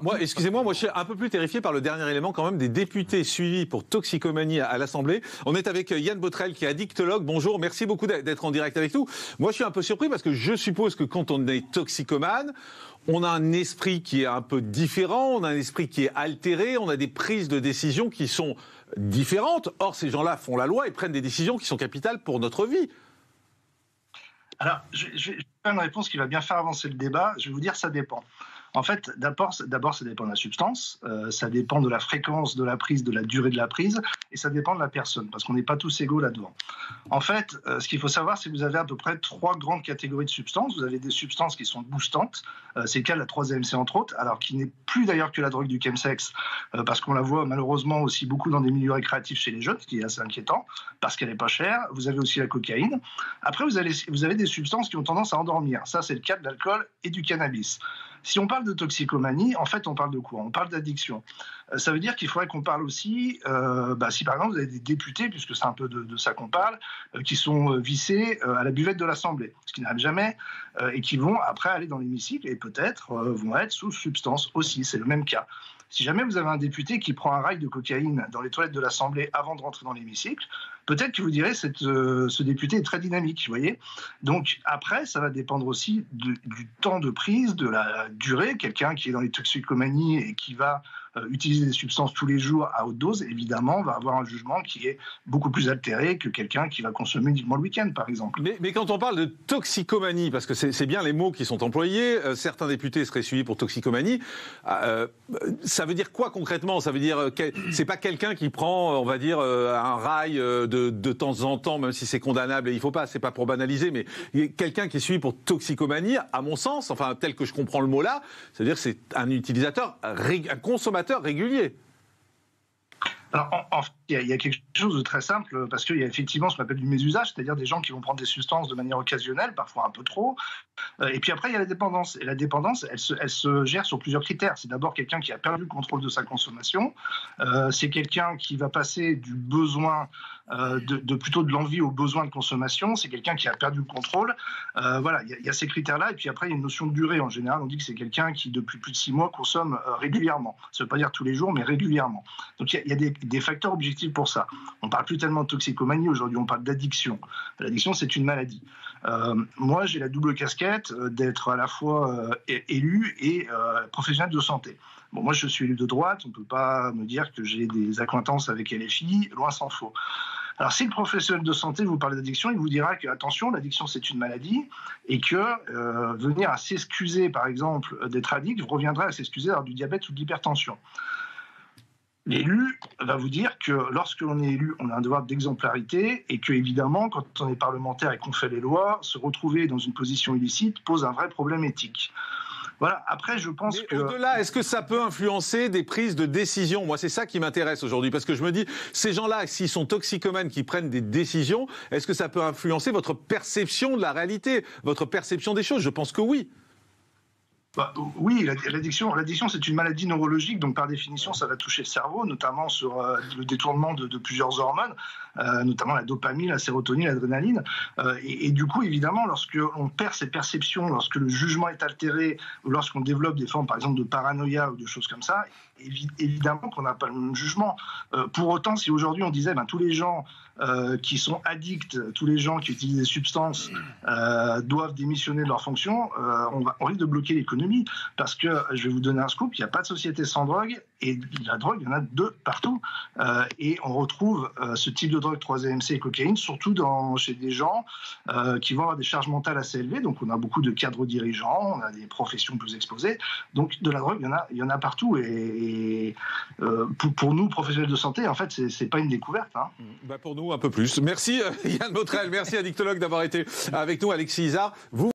Moi, excusez-moi, je suis un peu plus terrifié par le dernier élément quand même des députés suivis pour toxicomanie à l'Assemblée. On est avec Yann Botrel qui est addictologue. Bonjour, merci beaucoup d'être en direct avec nous. Moi, je suis un peu surpris parce que je suppose que quand on est toxicomane, on a un esprit qui est un peu différent, on a un esprit qui est altéré, on a des prises de décision qui sont différentes. Or, ces gens-là font la loi et prennent des décisions qui sont capitales pour notre vie. Alors, je vais faire une réponse qui va bien faire avancer le débat. Je vais vous dire, ça dépend. En fait, d'abord, ça dépend de la substance, ça dépend de la fréquence de la prise, de la durée de la prise, et ça dépend de la personne, parce qu'on n'est pas tous égaux là-dedans. En fait, ce qu'il faut savoir, c'est que vous avez à peu près 3 grandes catégories de substances. Vous avez des substances qui sont boostantes, c'est le cas de la 3-AMC entre autres, alors qui n'est plus d'ailleurs que la drogue du chemsex, parce qu'on la voit malheureusement aussi beaucoup dans des milieux récréatifs chez les jeunes, ce qui est assez inquiétant, parce qu'elle n'est pas chère. Vous avez aussi la cocaïne. Après, vous avez des substances qui ont tendance à endormir. Ça, c'est le cas de l'alcool et du cannabis. Si on parle de toxicomanie, en fait, on parle de quoi? On parle d'addiction. Ça veut dire qu'il faudrait qu'on parle aussi, si par exemple vous avez des députés, puisque c'est un peu de ça qu'on parle, qui sont vissés à la buvette de l'Assemblée, ce qui n'arrive jamais, et qui vont après aller dans l'hémicycle et peut-être vont être sous substance aussi, c'est le même cas. Si jamais vous avez un député qui prend un rail de cocaïne dans les toilettes de l'Assemblée avant de rentrer dans l'hémicycle, peut-être que vous direz ce député est très dynamique, vous voyez. Donc après, ça va dépendre aussi du temps de prise, de la durée. Quelqu'un qui est dans les toxicomanies et qui va utiliser des substances tous les jours à haute dose, évidemment, va avoir un jugement qui est beaucoup plus altéré que quelqu'un qui va consommer uniquement le week-end, par exemple. Mais quand on parle de toxicomanie, parce que c'est bien les mots qui sont employés, certains députés seraient suivis pour toxicomanie, ça veut dire quoi concrètement? Ça veut dire que c'est pas quelqu'un qui prend, on va dire, un rail de temps en temps, même si c'est condamnable et il faut pas, c'est pas pour banaliser, mais quelqu'un qui est suivi pour toxicomanie, à mon sens, enfin tel que je comprends le mot là, c'est-à-dire que c'est un utilisateur, un consommateur régulier. Alors, en fait, il y a quelque chose de très simple, parce qu'il y a effectivement ce qu'on appelle du mésusage, c'est-à-dire des gens qui vont prendre des substances de manière occasionnelle, parfois un peu trop. Et puis après, il y a la dépendance. Et la dépendance, elle se gère sur plusieurs critères. C'est d'abord quelqu'un qui a perdu le contrôle de sa consommation. C'est quelqu'un qui va passer du besoin, plutôt de l'envie au besoin de consommation. C'est quelqu'un qui a perdu le contrôle. Voilà, il y a ces critères-là. Et puis après, il y a une notion de durée. En général, on dit que c'est quelqu'un qui, depuis plus de 6 mois, consomme régulièrement. Ça ne veut pas dire tous les jours, mais régulièrement. Donc, il y a des facteurs objectifs pour ça. On ne parle plus tellement de toxicomanie aujourd'hui, on parle d'addiction. L'addiction, c'est une maladie. Moi, j'ai la double casquette d'être à la fois élu et professionnel de santé. Bon, moi, je suis élu de droite, on ne peut pas me dire que j'ai des accointances avec LFI, loin s'en faut. Alors, si le professionnel de santé vous parle d'addiction, il vous dira que, attention, l'addiction, c'est une maladie et que venir à s'excuser, par exemple, d'être addict, reviendrait à s'excuser d'avoir du diabète ou de l'hypertension. L'élu va vous dire que lorsque l'on est élu, on a un devoir d'exemplarité et que, évidemment, quand on est parlementaire et qu'on fait les lois, se retrouver dans une position illicite pose un vrai problème éthique. Voilà, après, je pense que... Au-delà, est-ce que ça peut influencer des prises de décision? Moi, c'est ça qui m'intéresse aujourd'hui, parce que je me dis, ces gens-là, s'ils sont toxicomanes, qui prennent des décisions, est-ce que ça peut influencer votre perception de la réalité, votre perception des choses? Je pense que oui. Oui, l'addiction, c'est une maladie neurologique, donc par définition, ça va toucher le cerveau, notamment sur le détournement de plusieurs hormones, notamment la dopamine, la sérotonine, l'adrénaline. Et du coup, évidemment, lorsque on perd ses perceptions, lorsque le jugement est altéré, ou lorsqu'on développe des formes, par exemple, de paranoïa ou de choses comme ça, évidemment qu'on n'a pas le même jugement. Pour autant, si aujourd'hui on disait tous les gens qui sont addicts, tous les gens qui utilisent des substances doivent démissionner de leur fonction, on risque de bloquer l'économie, parce que, je vais vous donner un scoop, il n'y a pas de société sans drogue, et la drogue, il y en a partout. Et on retrouve ce type de drogue, 3-AMC et cocaïne, surtout chez des gens qui vont avoir des charges mentales assez élevées. Donc on a beaucoup de cadres dirigeants, on a des professions plus exposées. Donc de la drogue, il y en a partout. Et pour nous, professionnels de santé, en fait, c'est pas une découverte. Pour nous, un peu plus. Merci Yann Botrel, merci addictologue d'avoir été avec nous, Alexis Isard.